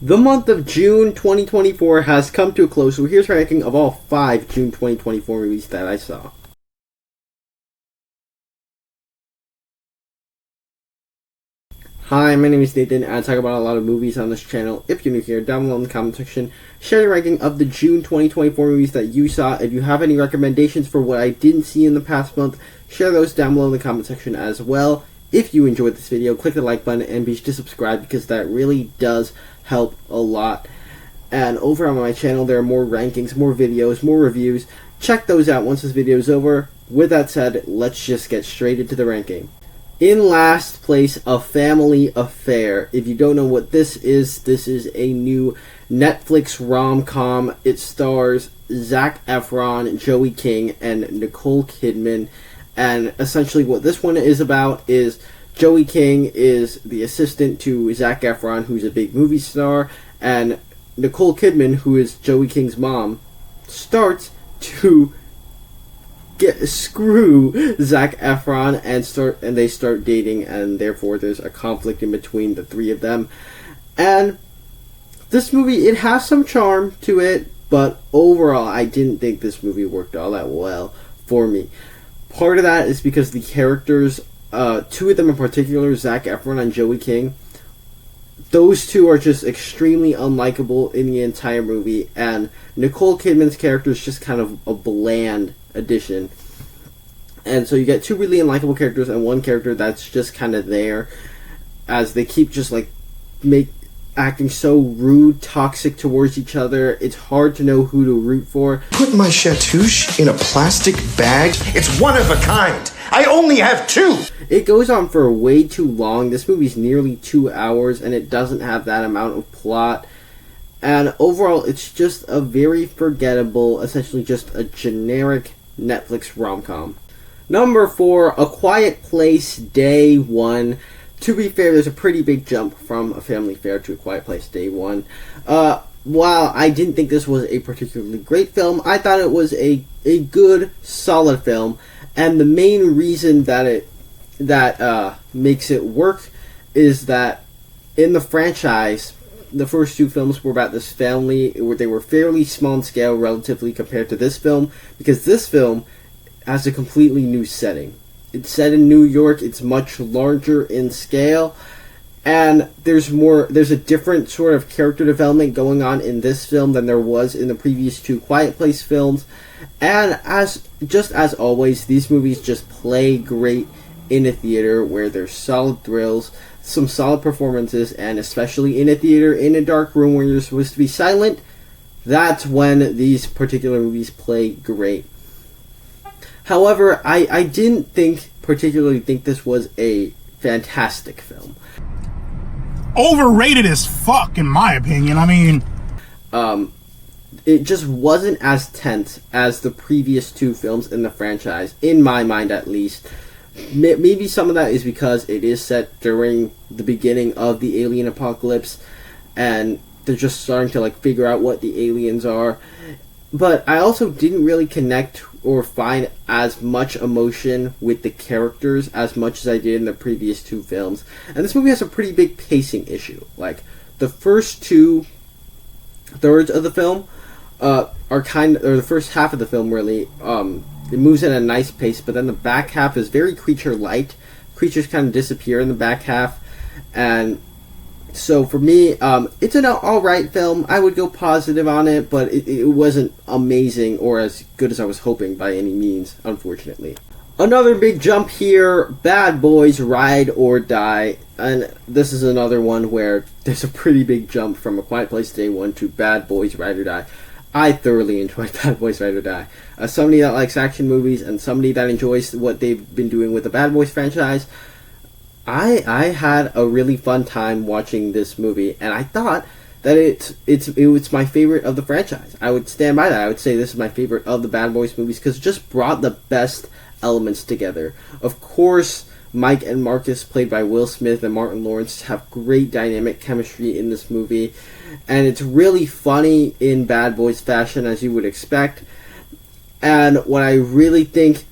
The month of June 2024 has come to a close, so here's a ranking of all 5 June 2024 movies that I saw. Hi, my name is Nathan, and I talk about a lot of movies on this channel. If you're new here, down below in the comment section, share your ranking of the June 2024 movies that you saw. If you have any recommendations for what I didn't see in the past month, share those down below in the comment section as well. If you enjoyed this video, click the like button and be sure to subscribe because that really does help a lot. And over on my channel, there are more rankings, more videos, more reviews. Check those out once this video is over. With that said, let's just get straight into the ranking. In last place, A Family Affair. If you don't know what this is a new Netflix rom-com. It stars Zac Efron, Joey King, and Nicole Kidman. And essentially what this one is about is Joey King is the assistant to Zac Efron, who's a big movie star, and Nicole Kidman, who is Joey King's mom, starts to screw Zac Efron and they start dating, and therefore there's a conflict in between the three of them. And this movie, it has some charm to it, but overall I didn't think this movie worked all that well for me. Part of that is because the characters, two of them in particular, Zac Efron and Joey King, those two are just extremely unlikable in the entire movie, and Nicole Kidman's character is just kind of a bland addition. And so you get two really unlikable characters and one character that's just kind of there, as they keep just like acting so rude, toxic towards each other. It's hard to know who to root for. Put my chatouche in a plastic bag? It's one of a kind. I only have 2. It goes on for way too long. This movie's nearly 2 hours, and it doesn't have that amount of plot. And overall, it's just a very forgettable, essentially just a generic Netflix rom-com. Number 4, A Quiet Place Day 1. To be fair, there's a pretty big jump from A Family Affair to A Quiet Place Day 1. While I didn't think this was a particularly great film, I thought it was a good, solid film. And the main reason that makes it work is that in the franchise, the first 2 films were about this family. They were fairly small in scale relatively compared to this film, because this film has a completely new setting. It's set in New York. It's much larger in scale, and there's a different sort of character development going on in this film than there was in the previous 2 Quiet Place films. And as always, these movies just play great in a theater where there's solid thrills, some solid performances, and especially in a theater in a dark room where you're supposed to be silent, that's when these particular movies play great. However, I didn't particularly think this was a fantastic film. Overrated as fuck, in my opinion. I mean, it just wasn't as tense as the previous 2 films in the franchise, in my mind at least. Maybe some of that is because it is set during the beginning of the alien apocalypse, and they're just starting to figure out what the aliens are. But I also didn't really connect or find as much emotion with the characters as much as I did in the previous 2 films. And this movie has a pretty big pacing issue. The first 2/3 of the film or the first half of the film really, it moves at a nice pace, but then the back half is very creature light. Creatures kind of disappear in the back half, and so for me, it's an alright film. I would go positive on it, but it wasn't amazing or as good as I was hoping by any means, unfortunately. Another big jump here, Bad Boys Ride or Die. And this is another one where there's a pretty big jump from A Quiet Place Day 1 to Bad Boys Ride or Die. I thoroughly enjoyed Bad Boys Ride or Die. As somebody that likes action movies and somebody that enjoys what they've been doing with the Bad Boys franchise, I had a really fun time watching this movie, and I thought that it was my favorite of the franchise. I would stand by that. I would say this is my favorite of the Bad Boys movies because it just brought the best elements together. Of course, Mike and Marcus, played by Will Smith and Martin Lawrence, have great dynamic chemistry in this movie, and it's really funny in Bad Boys fashion, as you would expect. And what I really think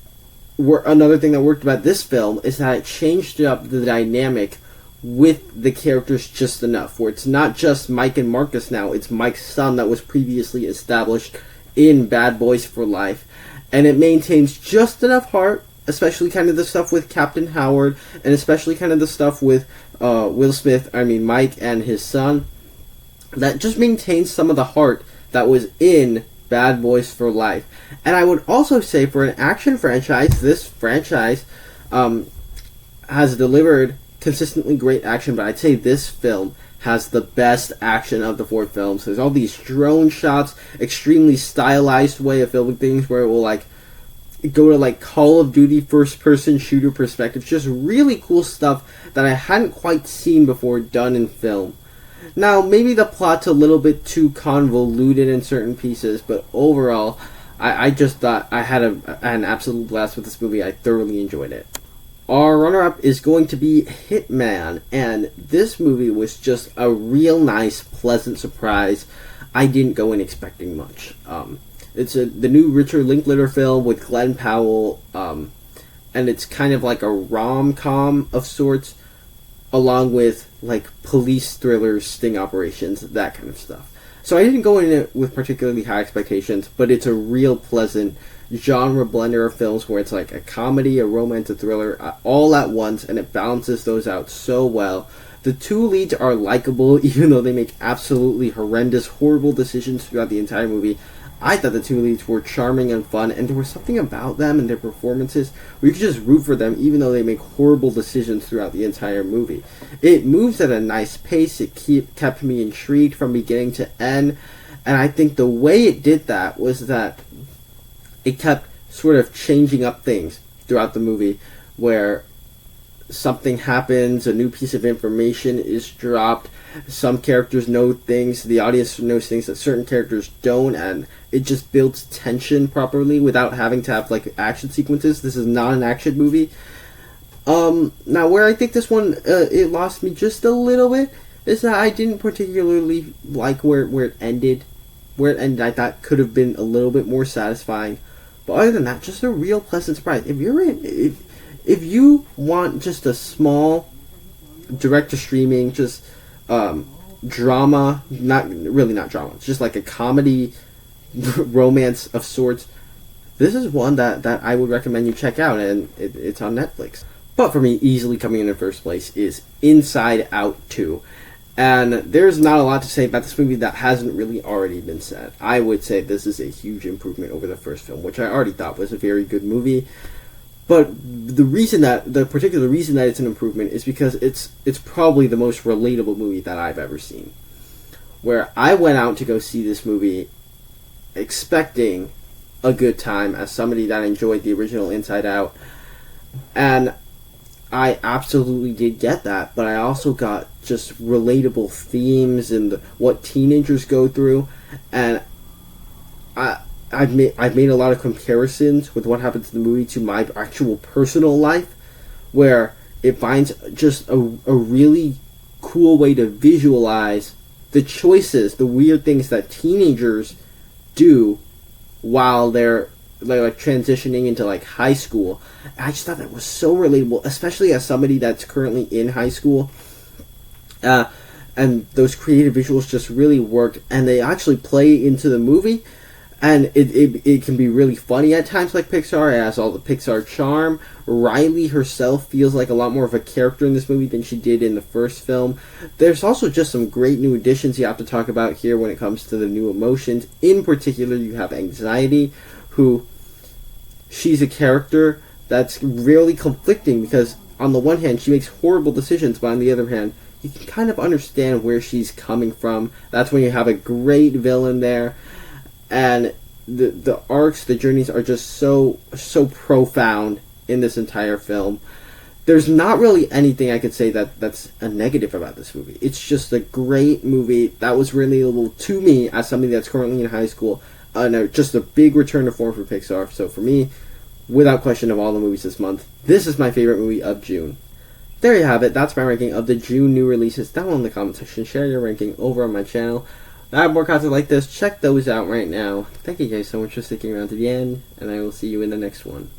another thing that worked about this film is that it changed up the dynamic with the characters just enough, where it's not just Mike and Marcus now, it's Mike's son that was previously established in Bad Boys for Life, and it maintains just enough heart, especially kind of the stuff with Captain Howard, and especially kind of the stuff with Mike and his son, that just maintains some of the heart that was in Bad Boys for Life. And I would also say, for an action franchise, this franchise has delivered consistently great action, but I'd say this film has the best action of the 4 films. There's all these drone shots, extremely stylized way of filming things where it will like go to like Call of Duty first person shooter perspective. Just really cool stuff that I hadn't quite seen before done in film. Now, maybe the plot's a little bit too convoluted in certain pieces, but overall, I just thought I had an absolute blast with this movie. I thoroughly enjoyed it. Our runner-up is going to be Hitman, and this movie was just a real nice, pleasant surprise. I didn't go in expecting much. It's the new Richard Linklater film with Glenn Powell, and it's kind of like a rom-com of sorts, along with like police thrillers, sting operations, that kind of stuff. So I didn't go in it with particularly high expectations, but it's a real pleasant genre blender of films where it's like a comedy, a romance, a thriller, all at once, and it balances those out so well. The 2 leads are likable, even though they make absolutely horrendous, horrible decisions throughout the entire movie. I thought the 2 leads were charming and fun, and there was something about them and their performances where you could just root for them, even though they make horrible decisions throughout the entire movie. It moves at a nice pace. It kept me intrigued from beginning to end, and I think the way it did that was that it kept sort of changing up things throughout the movie, where something happens, a new piece of information is dropped, some characters know things, the audience knows things that certain characters don't, and it just builds tension properly without having to have like action sequences. This is not an action movie. Now where I think this one it lost me just a little bit is that I didn't particularly like where it ended. Where it ended, I thought could have been a little bit more satisfying. But other than that, just a real pleasant surprise. If you want just a small direct to streaming, just drama, not drama, it's just like a comedy romance of sorts, this is one that I would recommend you check out, and it's on Netflix. But for me, easily coming in first place is Inside Out 2. And there's not a lot to say about this movie that hasn't really already been said. I would say this is a huge improvement over the first film, which I already thought was a very good movie. But the particular reason that it's an improvement is because it's probably the most relatable movie that I've ever seen. Where I went out to go see this movie expecting a good time as somebody that enjoyed the original Inside Out, and I absolutely did get that, but I also got just relatable themes and what teenagers go through, and I've made a lot of comparisons with what happens in the movie to my actual personal life, where it finds just a really cool way to visualize the choices, the weird things that teenagers do while they're like transitioning into like high school. I just thought that was so relatable, especially as somebody that's currently in high school. And those creative visuals just really worked, and they actually play into the movie, and it can be really funny at times like Pixar. It has all the Pixar charm. Riley herself feels like a lot more of a character in this movie than she did in the first film. There's also just some great new additions you have to talk about here when it comes to the new emotions. In particular, you have Anxiety, who she's a character that's really conflicting, because on the one hand she makes horrible decisions, but on the other hand you can kind of understand where she's coming from. That's when you have a great villain there, and the arcs, the journeys are just so profound in this entire film. There's not really anything I could say that's a negative about this movie. It's just a great movie that was relatable to me as somebody that's currently in high school. Just a big return to form for Pixar. So for me, without question, of all the movies this month, this is my favorite movie of June. There you have it. That's my ranking of the June new releases. Down in the comment section, share your ranking over on my channel. I have more content like this. Check those out right now. Thank you guys so much for sticking around to the end, and I will see you in the next one.